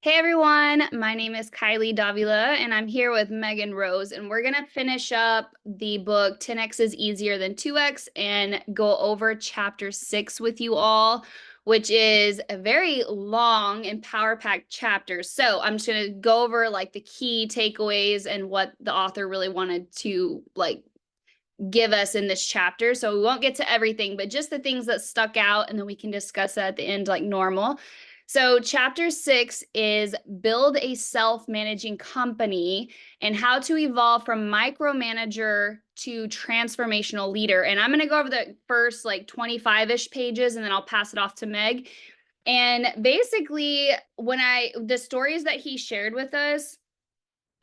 Hey everyone, my name is Kylie Davila and I'm here with Megan Rose, and we're gonna finish up the book 10x is easier than 2x and go over chapter 6 with you all, which is a very long and power-packed chapter. So I'm just gonna go over like the key takeaways and what the author really wanted to give us in this chapter. So we won't get to everything, but just the things that stuck out, and then we can discuss that at the end like normal. So, chapter 6 is build a self managing company and how to evolve from micromanager to transformational leader. And I'm going to go over the first like 25 ish pages and then I'll pass it off to Meg. And basically, the stories that he shared with us,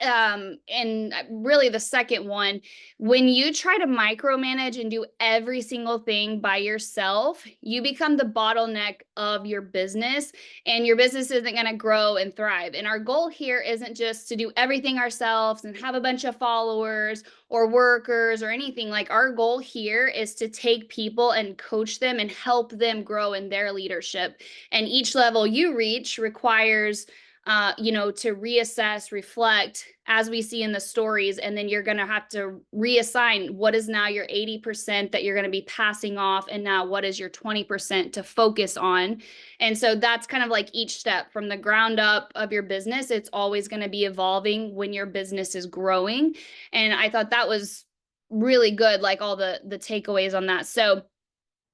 and really the second one, when you try to micromanage and do every single thing by yourself, you become the bottleneck of your business, and your business isn't going to grow and thrive. And our goal here isn't just to do everything ourselves and have a bunch of followers or workers or anything. Like, our goal here is to take people and coach them and help them grow in their leadership. And each level you reach requires to reassess, reflect, as we see in the stories, and then you're going to have to reassign what is now your 80% that you're going to be passing off, and now what is your 20% to focus on. And so that's kind of like each step from the ground up of your business. It's always going to be evolving when your business is growing. And I thought that was really good, like all the takeaways on that. So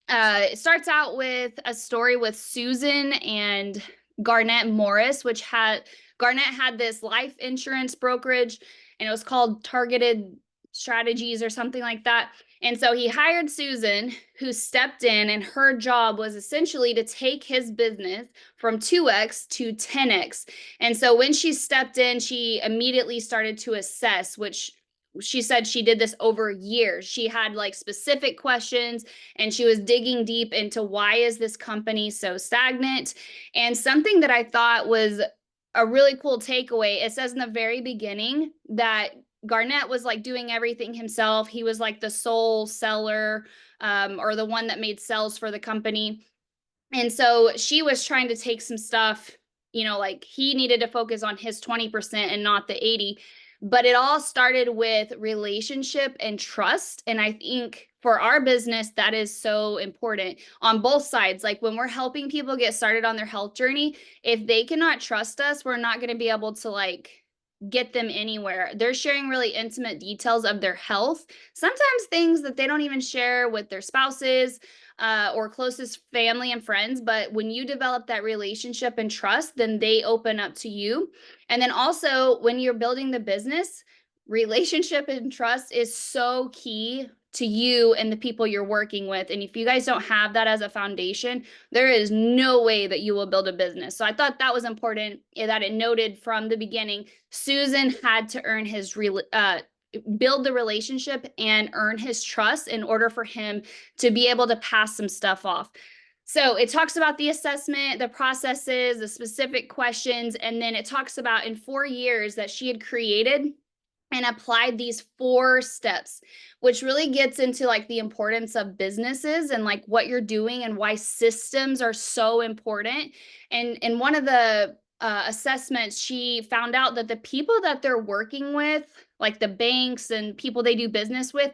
it starts out with a story with Susan and Garnett Morris, Garnett had this life insurance brokerage, and it was called Targeted Strategies or something like that. And so he hired Susan, who stepped in, and her job was essentially to take his business from 2x to 10x. And so when she stepped in, she immediately started to assess, which she said she did this over years. She had like specific questions, and she was digging deep into why is this company so stagnant. And something that I thought was a really cool takeaway, it says in the very beginning that Garnett was like doing everything himself. He was like the sole seller, or the one that made sales for the company. And so she was trying to take some stuff, like he needed to focus on his 20% and not the 80. But it all started with relationship and trust. And I think for our business, that is so important on both sides. Like, when we're helping people get started on their health journey, if they cannot trust us, we're not going to be able to get them anywhere. They're sharing really intimate details of their health, sometimes things that they don't even share with their spouses, or closest family and friends. But when you develop that relationship and trust, then they open up to you. And then also, when you're building the business, relationship and trust is so key to you and the people you're working with. And if you guys don't have that as a foundation, there is no way that you will build a business. So I thought that was important, that it noted from the beginning, Susan had to earn his build the relationship and earn his trust in order for him to be able to pass some stuff off. So it talks about the assessment, the processes, the specific questions, and then it talks about in 4 years that she had created and applied these 4 steps, which really gets into like the importance of businesses and like what you're doing and why systems are so important. And in one of the assessments, she found out that the people that they're working with, like the banks and people they do business with,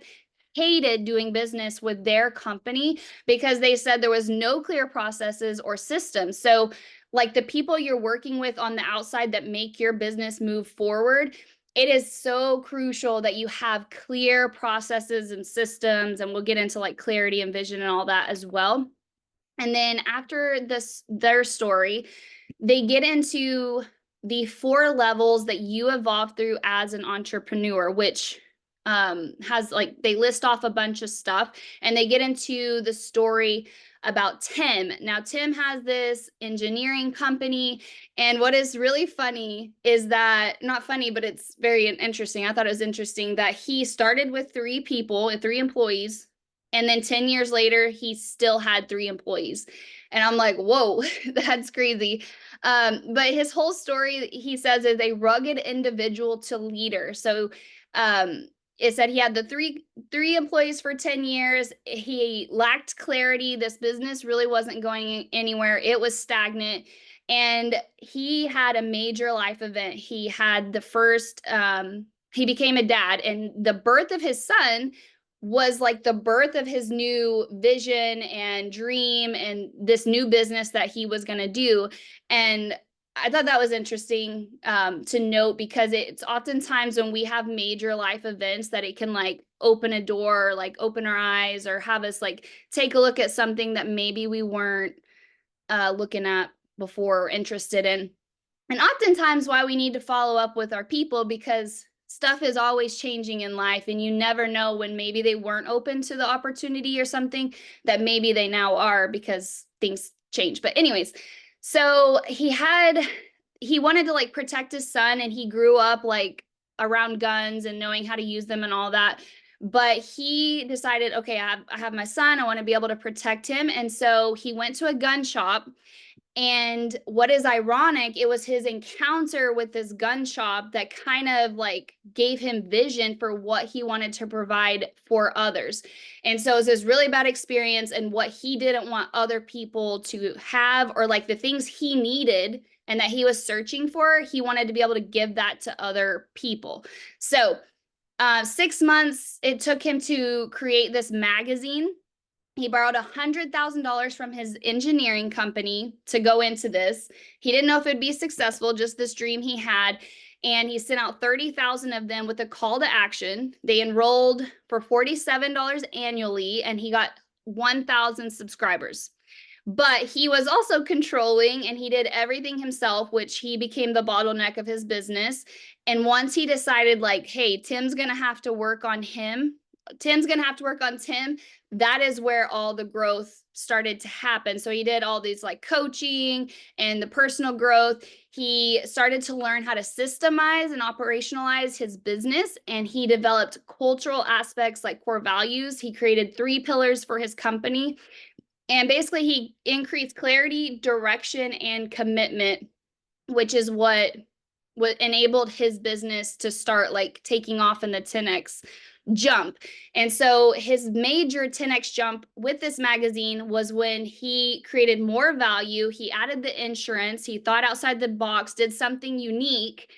hated doing business with their company because they said there was no clear processes or systems. So, like, the people you're working with on the outside that make your business move forward, it is so crucial that you have clear processes and systems. And we'll get into like clarity and vision and all that as well. And then after their story, they get into the 4 levels that you evolve through as an entrepreneur, which has like, they list off a bunch of stuff, and they get into the story about Tim. Now, Tim has this engineering company, and what is really funny is that, not funny, but it's very interesting. I thought it was interesting that he started with 3 people and 3 employees, and then 10 years later, he still had 3 employees. And I'm like, whoa, that's crazy. But his whole story, he says, is a rugged individual to leader. So it said he had the three employees for 10 years. He lacked clarity. This business really wasn't going anywhere. It was stagnant. And he had a major life event. He had the first, he became a dad, and the birth of his son was like the birth of his new vision and dream and this new business that he was going to do. And I thought that was interesting to note, because it's oftentimes when we have major life events that it can like open a door, or like open our eyes, or have us like take a look at something that maybe we weren't looking at before or interested in. And oftentimes why we need to follow up with our people, because stuff is always changing in life, and you never know when maybe they weren't open to the opportunity or something that maybe they now are, because things change. But anyways, so he wanted to like protect his son, and he grew up like around guns and knowing how to use them and all that. But he decided, okay, I have my son, I want to be able to protect him. And so he went to a gun shop. And what is ironic, it was his encounter with this gun shop that kind of like gave him vision for what he wanted to provide for others. And so it was this really bad experience, and what he didn't want other people to have, or like the things he needed and that he was searching for, he wanted to be able to give that to other people. So 6 months it took him to create this magazine. He borrowed $100,000 from his engineering company to go into this. He didn't know if it'd be successful, just this dream he had. And he sent out 30,000 of them with a call to action. They enrolled for $47 annually, and he got 1,000 subscribers. But he was also controlling, and he did everything himself, which he became the bottleneck of his business. And once he decided, like, hey, Tim's going to have to work on him, Tim's going to have to work on Tim, that is where all the growth started to happen. So he did all these like coaching and the personal growth. He started to learn how to systemize and operationalize his business, and he developed cultural aspects like core values. He created 3 pillars for his company. And basically, he increased clarity, direction, and commitment, which is what enabled his business to start like taking off in the 10x jump. And so his major 10x jump with this magazine was when he created more value. He added the insurance, he thought outside the box, did something unique.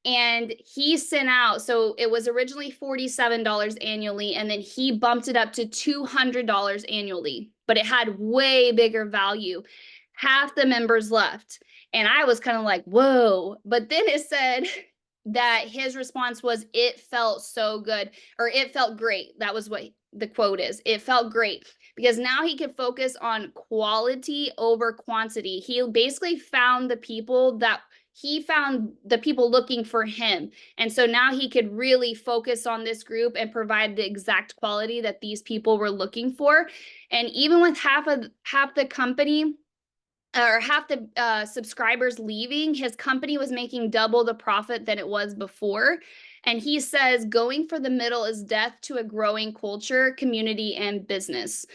And he sent out, so it was originally $47 annually, and then he bumped it up to $200 annually, but it had way bigger value. Half the members left. And I was kind of like, whoa. But then it said that his response was, it felt so good, or it felt great. That was what the quote is. It felt great, because now he could focus on quality over quantity. He basically found the people looking for him. And so now he could really focus on this group and provide the exact quality that these people were looking for. And even with half the company, or half the subscribers leaving, his company was making double the profit than it was before. And he says going for the middle is death to a growing culture, community, and business.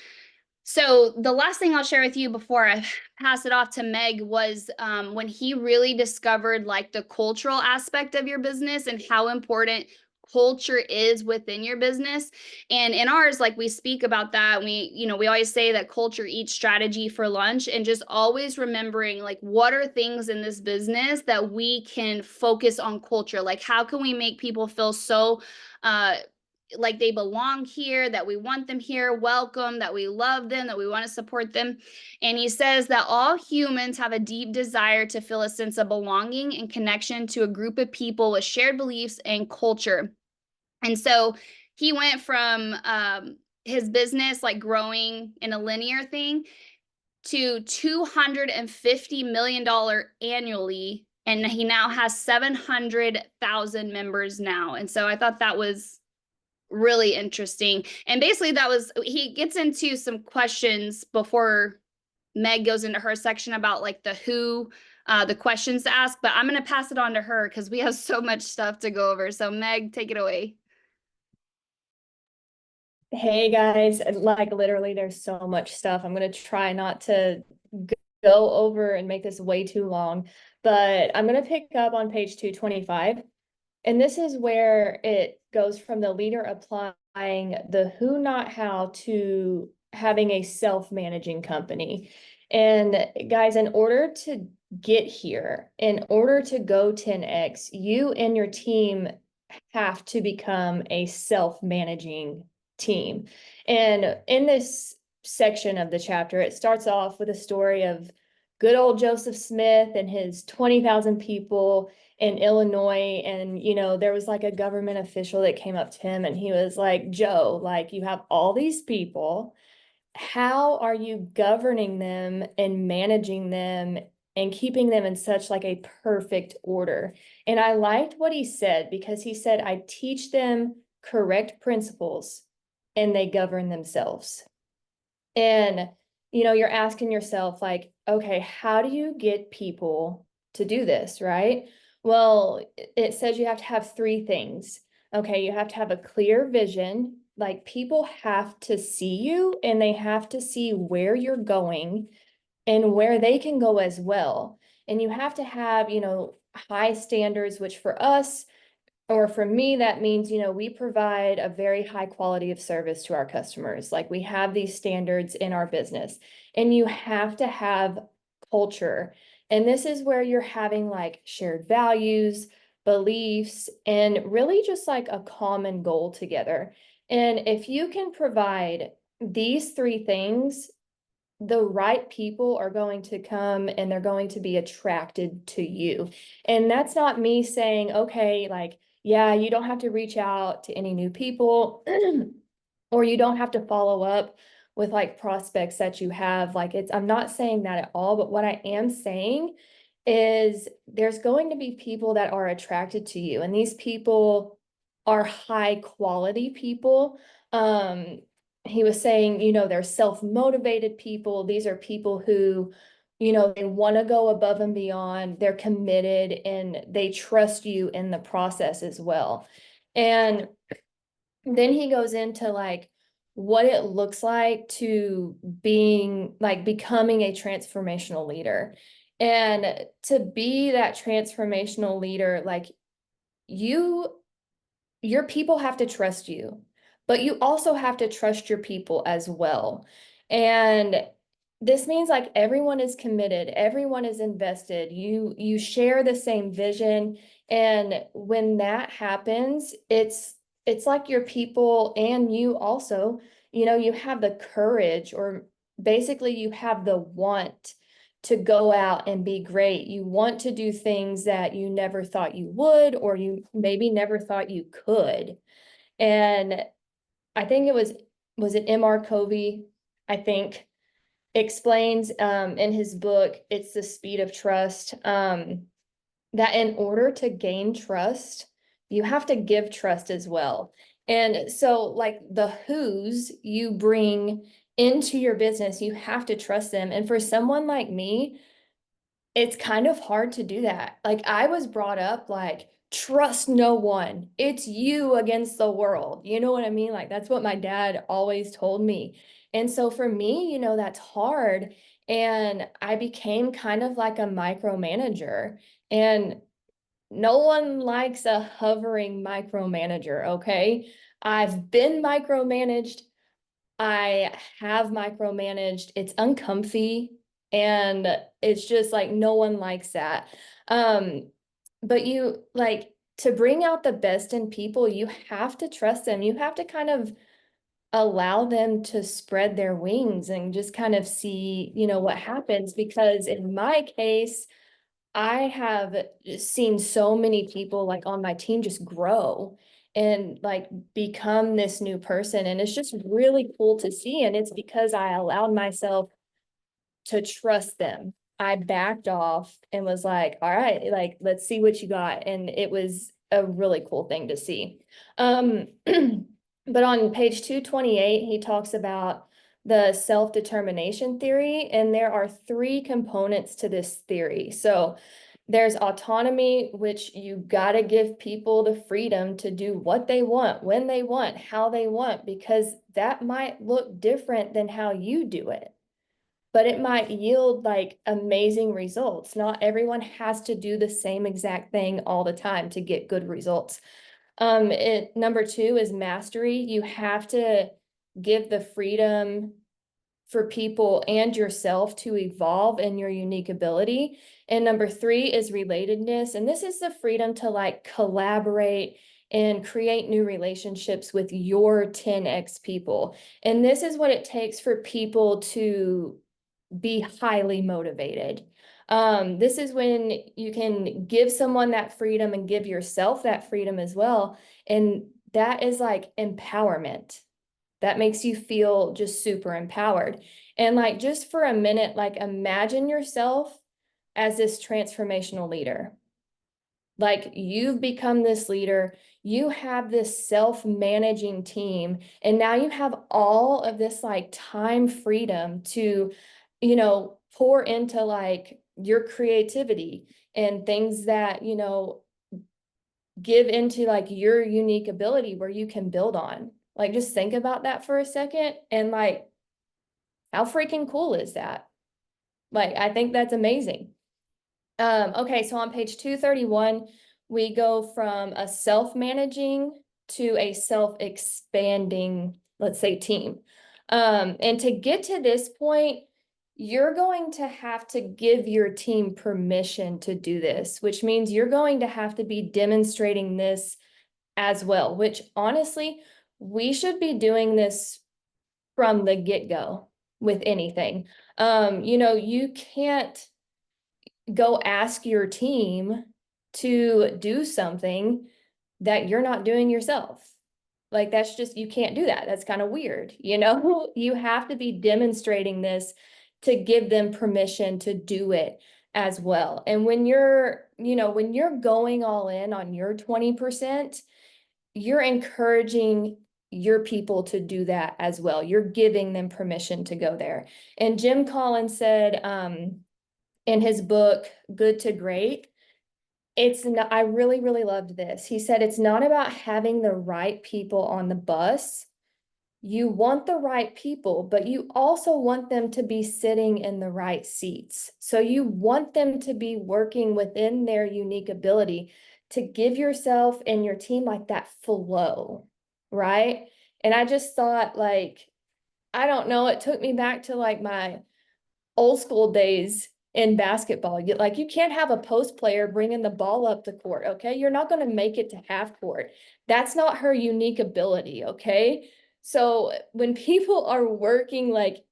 So the last thing I'll share with you before I pass it off to Meg was when he really discovered like the cultural aspect of your business and how important culture is within your business. And in ours, like, we speak about that. We always say that culture eats strategy for lunch, and just always remembering like, what are things in this business that we can focus on culture? Like, how can we make people feel so like they belong here, that we want them here, welcome, that we love them, that we want to support them. And he says that all humans have a deep desire to feel a sense of belonging and connection to a group of people with shared beliefs and culture. And so he went from his business like growing in a linear thing to $250 million annually. And he now has 700,000 members now. And so I thought that was really interesting. And basically he gets into some questions before Meg goes into her section about like the questions to ask, but I'm going to pass it on to her because we have so much stuff to go over. So Meg, take it away. Hey guys, like literally there's so much stuff. I'm going to try not to go over and make this way too long, but I'm going to pick up on page 225. And this is where it goes from the leader applying the who, not how, to having a self-managing company. And guys, in order to get here, in order to go 10x, you and your team have to become a self-managing team. And in this section of the chapter, it starts off with a story of good old Joseph Smith and his 20,000 people in Illinois. And, there was like a government official that came up to him and he was like, Joe, like, you have all these people. How are you governing them and managing them and keeping them in such like a perfect order? And I liked what he said, because he said, I teach them correct principles and they govern themselves. And, you're asking yourself, like, okay, how do you get people to do this, right? Well, it says you have to have three things. Okay, you have to have a clear vision. Like, people have to see you and they have to see where you're going and where they can go as well. And you have to have, high standards, which for us, or for me, that means, we provide a very high quality of service to our customers. Like, we have these standards in our business, and you have to have culture. And this is where you're having like shared values, beliefs, and really just like a common goal together. And if you can provide these three things, the right people are going to come and they're going to be attracted to you. And that's not me saying, okay, like, yeah, you don't have to reach out to any new people or you don't have to follow up with like prospects that you have. Like, I'm not saying that at all, but what I am saying is there's going to be people that are attracted to you, and these people are high quality people. He was saying, they're self-motivated people. These are people who, they want to go above and beyond. They're committed and they trust you in the process as well. And then he goes into like what it looks like to becoming a transformational leader. And to be that transformational leader, like, your people have to trust you, but you also have to trust your people as well. And this means like everyone is committed, everyone is invested, you share the same vision. And when that happens, it's like your people and you also, you have the courage, or basically you have the want to go out and be great. You want to do things that you never thought you would, or you maybe never thought you could. And I think was it M.R. Covey, I think, explains in his book, It's the Speed of Trust, that in order to gain trust, you have to give trust as well. And so like the who's you bring into your business, you have to trust them. And for someone like me, it's kind of hard to do that. Like, I was brought up like, trust no one. It's you against the world. You know what I mean? Like, that's what my dad always told me. And so for me, that's hard. And I became kind of like a micromanager. And no one likes a hovering micromanager, okay? I've been micromanaged. I have micromanaged. It's uncomfy and it's just like no one likes that. But you like to bring out the best in people, you have to trust them. You have to kind of allow them to spread their wings and just kind of see, what happens. Because in my case, I have seen so many people like on my team just grow and like become this new person. And it's just really cool to see. And it's because I allowed myself to trust them. I backed off and was like, all right, like, let's see what you got. And it was a really cool thing to see. But on page 228, he talks about the self-determination theory, and there are three components to this theory. So there's autonomy, which you got to give people the freedom to do what they want, when they want, how they want, because that might look different than how you do it, but it might yield like amazing results. Not everyone has to do the same exact thing all the time to get good results. Number two is mastery. You have to give the freedom for people and yourself to evolve in your unique ability. And number 3 is relatedness. And this is the freedom to like collaborate and create new relationships with your 10x people. And this is what it takes for people to be highly motivated. This is when you can give someone that freedom and give yourself that freedom as well. And that is like empowerment. That makes you feel just super empowered. And like, just for a minute, like imagine yourself as this transformational leader. Like you've become this leader, you have this self-managing team, and now you have all of this like time freedom to, you know, pour into like your creativity and things that, you know, give into like your unique ability where you can build on. Like, just think about that for a second, and like, how freaking cool is that? Like, I think that's amazing. Okay, so on page 231, we go from a self-managing to a self-expanding, let's say, team. And to get to this point, you're going to have to give your team permission to do this, which means you're going to have to be demonstrating this as well, which honestly, we should be doing this from the get-go with anything. You know, you can't go ask your team to do something that you're not doing yourself. Like, that's just, you can't do that. That's kind of weird, you know? You have to be demonstrating this to give them permission to do it as well. And when you're, you know, when you're going all in on your 20%, you're encouraging your people to do that as well. You're giving them permission to go there. And Jim Collins said, in his book, Good to Great, it's not, I really, really loved this. He said, it's not about having the right people on the bus. You want the right people, but you also want them to be sitting in the right seats. So you want them to be working within their unique ability to give yourself and your team like that flow, right? And I just thought, like, I don't know, it took me back to like my old school days in basketball. Like, you can't have a post player bringing the ball up the court, okay? You're not going to make it to half court. That's not her unique ability, okay? So when people are working like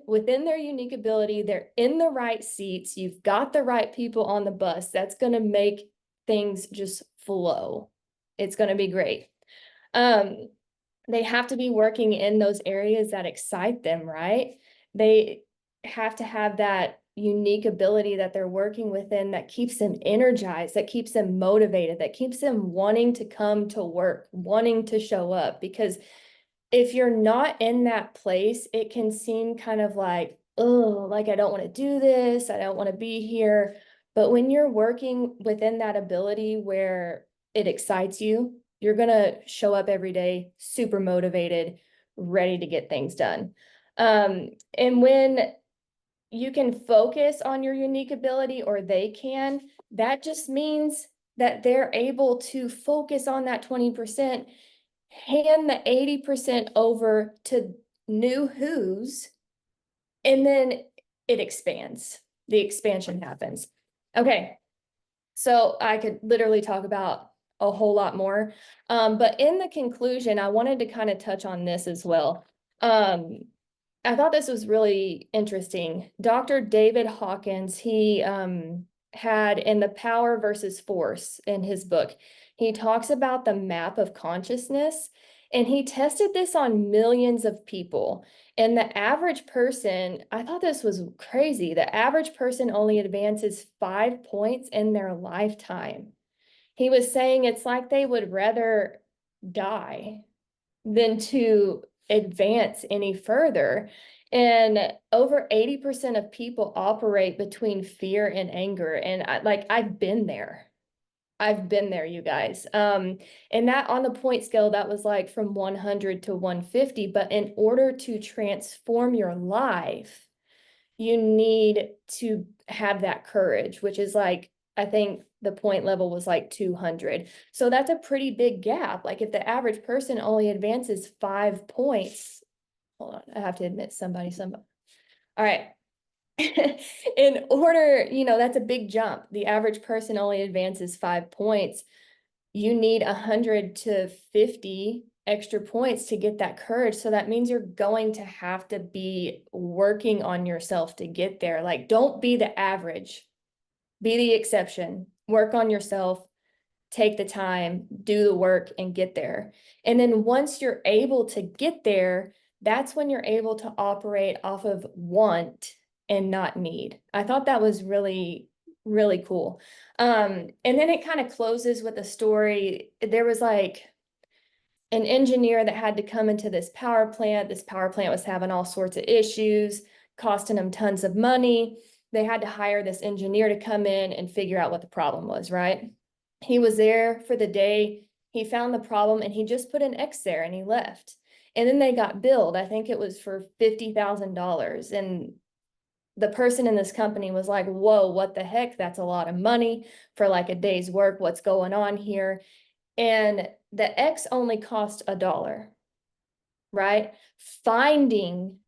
within their unique ability, they're in the right seats, you've got the right people on the bus, that's going to make things just flow. It's going to be great. They have to be working in those areas that excite them, right? They have to have that unique ability that they're working within that keeps them energized, that keeps them motivated, that keeps them wanting to come to work, wanting to show up. Because if you're not in that place, it can seem kind of like, oh, like I don't want to do this, I don't want to be here. But when you're working within that ability where it excites you, you're going to show up every day super motivated, ready to get things done. And when you can focus on your unique ability, or they can, that just means that they're able to focus on that 20%, hand the 80% over to new who's, and then it expands. The expansion happens. Okay, so I could literally talk about a whole lot more. But in the conclusion, I wanted to kind of touch on this as well. I thought this was really interesting. Dr. David Hawkins, he had in The Power versus Force in his book, he talks about the map of consciousness, and he tested this on millions of people. And the average person, I thought this was crazy. The average person only advances 5 points in their lifetime. He was saying it's like they would rather die than to advance any further. And over 80% of people operate between fear and anger. And I've been there. I've been there, you guys. And that, on the point scale, that was like from 100 to 150. But in order to transform your life, you need to have that courage, which is like, I think the point level was like 200. So that's a pretty big gap. Like, if the average person only advances 5 points, hold on, I have to admit somebody. All right. In order, that's a big jump. The average person only advances 5 points. You need 100 to 50 extra points to get that courage. So that means you're going to have to be working on yourself to get there. Like, don't be the average, be the exception. Work on yourself, take the time, do the work, and get there. And then once you're able to get there, that's when you're able to operate off of want and not need. I thought that was really, really cool. And then it kind of closes with a story. There was like an engineer that had to come into this power plant. This power plant was having all sorts of issues, costing them tons of money. They had to hire this engineer to come in and figure out what the problem was, right? He was there for the day. He found the problem and he just put an X there and he left. And then they got billed. I think it was for $50,000. And the person in this company was like, whoa, what the heck? That's a lot of money for like a day's work. What's going on here? And the X only cost $1, right? Finding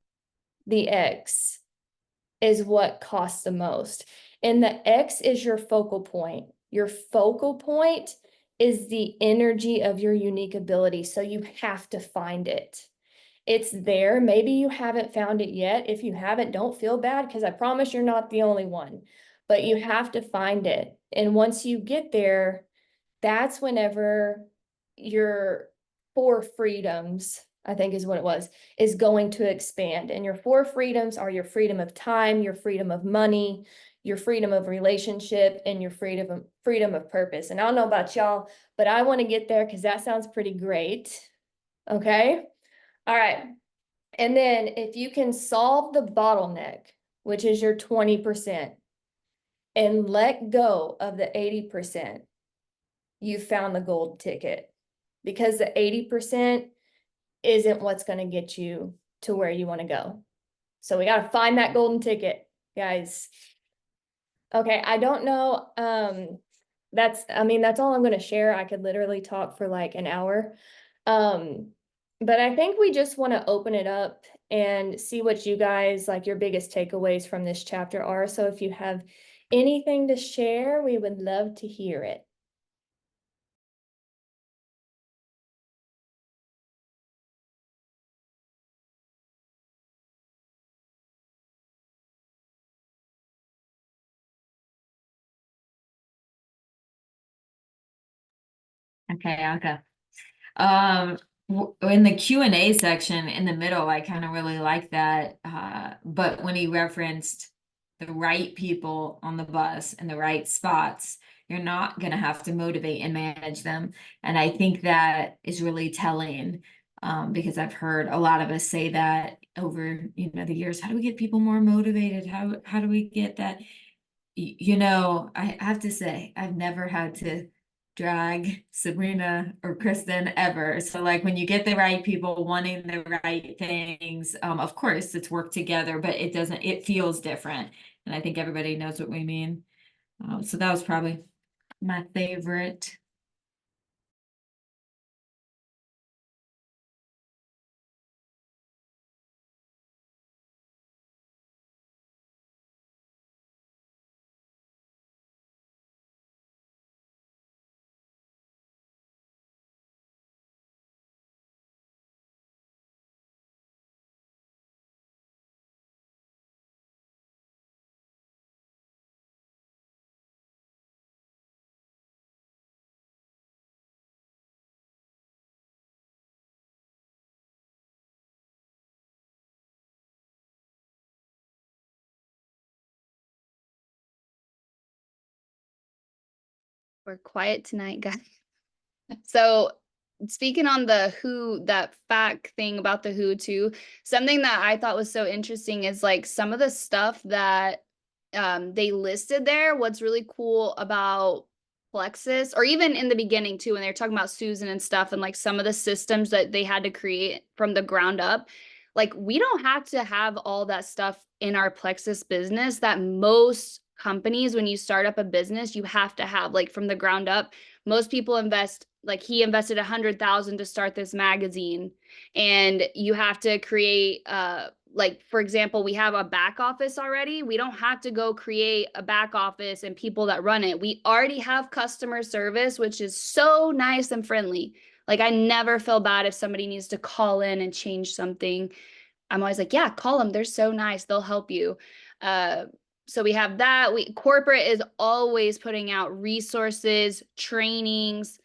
the X is what costs the most. And the X is your focal point. Your focal point is the energy of your unique ability. So you have to find it. It's there. Maybe you haven't found it yet. If you haven't, don't feel bad because I promise you're not the only one. But you have to find it. And once you get there, that's whenever your 4 freedoms, I think is what it was, is going to expand. And your 4 freedoms are your freedom of time, your freedom of money, your freedom of relationship, and your freedom of purpose. And I don't know about y'all, but I want to get there because that sounds pretty great. Okay. All right. And then if you can solve the bottleneck, which is your 20%, and let go of the 80%, you found the gold ticket, because the 80% isn't what's going to get you to where you want to go. So we got to find that golden ticket, guys. Okay, I don't know. That's all I'm going to share. I could literally talk for like an hour. But I think we just want to open it up and see what you guys, like, your biggest takeaways from this chapter are. So if you have anything to share, we would love to hear it. Okay, I'll go. In the Q&A section in the middle, I kind of really like that. But when he referenced the right people on the bus and the right spots, you're not going to have to motivate and manage them. And I think that is really telling, because I've heard a lot of us say that over, the years. How do we get people more motivated? How do we get that? I have to say, I've never had to drag Sabrina or Kristen ever. So like when you get the right people wanting the right things, of course it's work together, but it feels different. And I think everybody knows what we mean. So that was probably my favorite. We're quiet tonight, guys. So speaking on the WHO, that fact thing about the WHO too, something that I thought was so interesting is like some of the stuff that they listed there. What's really cool about Plexus, or even in the beginning too, when they were talking about Susan and stuff, and like some of the systems that they had to create from the ground up, like we don't have to have all that stuff in our Plexus business that most companies, when you start up a business, you have to have like from the ground up. Most people invest, like he invested 100,000 to start this magazine, and you have to create like, for example, we have a back office already. We don't have to go create a back office and people that run it. We already have customer service, which is so nice and friendly. Like, I never feel bad if somebody needs to call in and change something. I'm always like, yeah, call them. They're so nice. They'll help you. So we have that. Corporate is always putting out resources, trainings.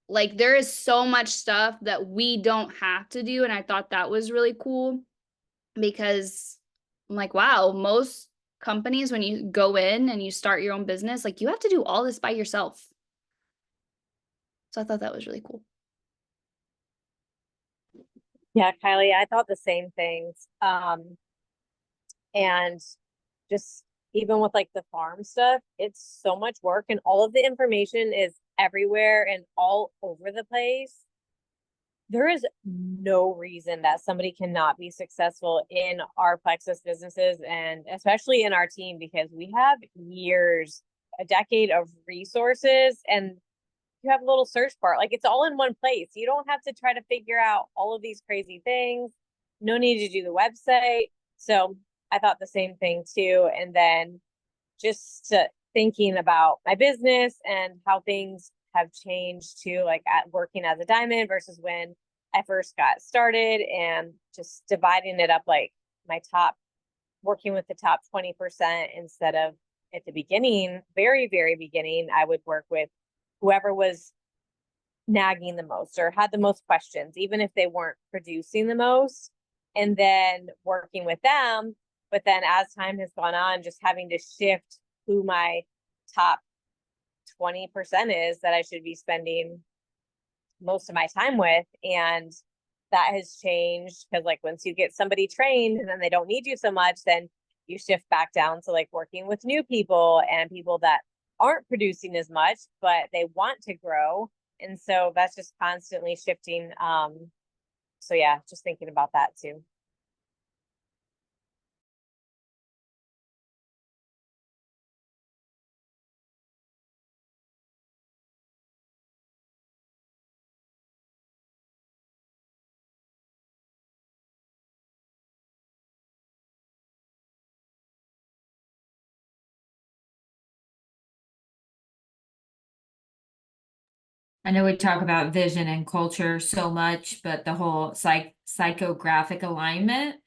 Like, there is so much stuff that we don't have to do. And I thought that was really cool because I'm like, wow, most companies, when you go in and you start your own business, like, you have to do all this by yourself. So I thought that was really cool. Yeah, Kylie, I thought the same things. And just even with like the farm stuff, it's so much work and all of the information is everywhere and all over the place. There is no reason that somebody cannot be successful in our Plexus businesses and especially in our team because we have years, a decade of resources and you have a little search bar. Like it's all in one place. You don't have to try to figure out all of these crazy things. No need to do the website. So I thought the same thing too. And then just thinking about my business and how things have changed too, like at working as a diamond versus when I first got started and just dividing it up like my top, working with the top 20% instead of at the beginning, very, very beginning, I would work with whoever was nagging the most or had the most questions, even if they weren't producing the most, and then working with them. But then as time has gone on, just having to shift who my top 20% is that I should be spending most of my time with. And that has changed because like once you get somebody trained and then they don't need you so much, then you shift back down to like working with new people and people that aren't producing as much, but they want to grow. And so that's just constantly shifting. So yeah, just thinking about that too. I know we talk about vision and culture so much, but the whole psychographic alignment,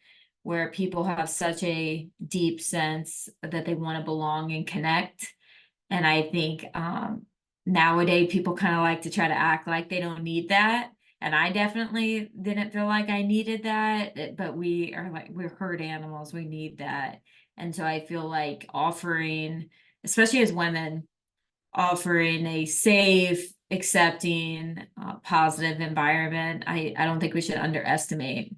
where people have such a deep sense that they want to belong and connect. And I think nowadays people kind of like to try to act like they don't need that. And I definitely didn't feel like I needed that, but we are like, we're herd animals, we need that. And so I feel like offering, especially as women, offering a safe, accepting, positive environment. I don't think we should underestimate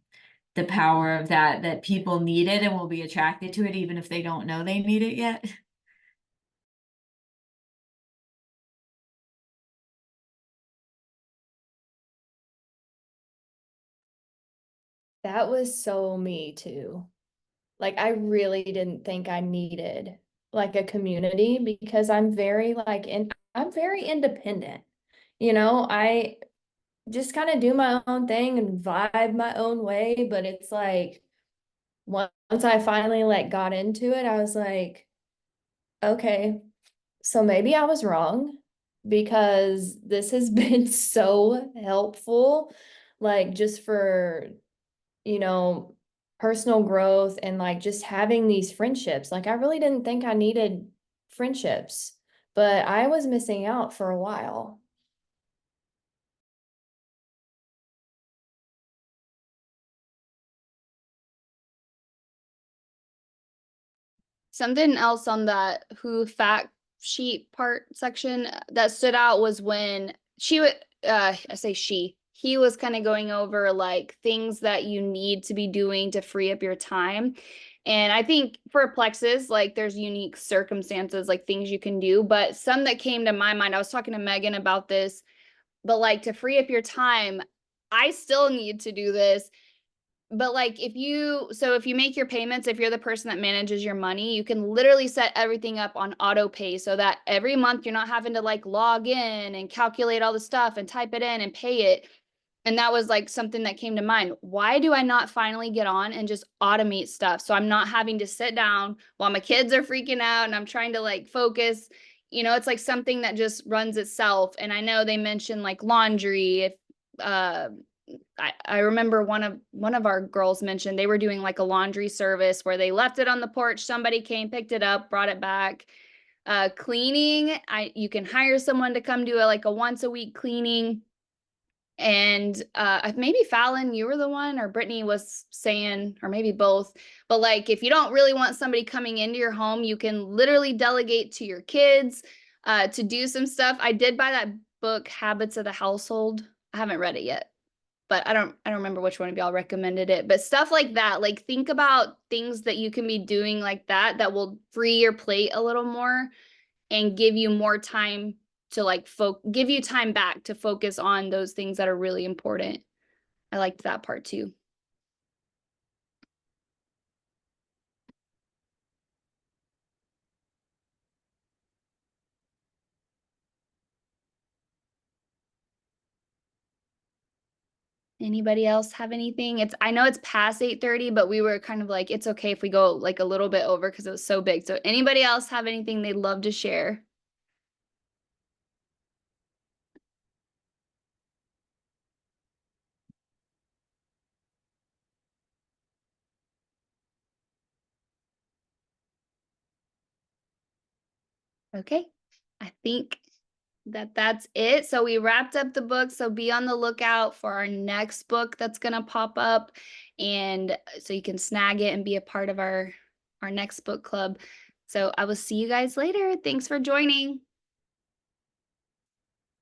the power of that, that people need it and will be attracted to it, even if they don't know they need it yet. That was so me too. Like I really didn't think I needed like a community because I'm very like I'm very independent. You know, I just kind of do my own thing and vibe my own way, but it's like once I finally like got into it, I was like, okay, so maybe I was wrong because this has been so helpful, like just for, you know, personal growth and like just having these friendships. Like I really didn't think I needed friendships, but I was missing out for a while. Something else on that who fact sheet part section that stood out was when she would I say he was kind of going over like things that you need to be doing to free up your time. And I think for Plexus, like there's unique circumstances, like things you can do, but some that came to my mind, I was talking to Megan about this, but like to free up your time, I still need to do this. But like if you make your payments, if you're the person that manages your money, you can literally set everything up on auto pay so that every month you're not having to like log in and calculate all the stuff and type it in and pay it. And that was like something that came to mind. Why do I not finally get on and just automate stuff? So I'm not having to sit down while my kids are freaking out and I'm trying to like focus. You know, it's like something that just runs itself. And I know they mentioned like laundry. If I remember one of our girls mentioned they were doing like a laundry service where they left it on the porch, somebody came, picked it up, brought it back. Cleaning, you can hire someone to come do like a once a week cleaning. And maybe Fallon, you were the one, or Brittany was saying, or maybe both, but like if you don't really want somebody coming into your home, you can literally delegate to your kids to do some stuff. I did buy that book, Habits of the Household. I haven't read it yet, but I don't remember which one of y'all recommended it. But stuff like that, like think about things that you can be doing like that that will free your plate a little more and give you more time to like give you time back to focus on those things that are really important. I liked that part too. Anybody else have anything? I know it's past 8:30, but we were kind of like, it's okay if we go like a little bit over because it was so big. So anybody else have anything they'd love to share? Okay, I think that's it. So we wrapped up the book. So be on the lookout for our next book that's gonna pop up, and so you can snag it and be a part of our next book club. So I will see you guys later. Thanks for joining.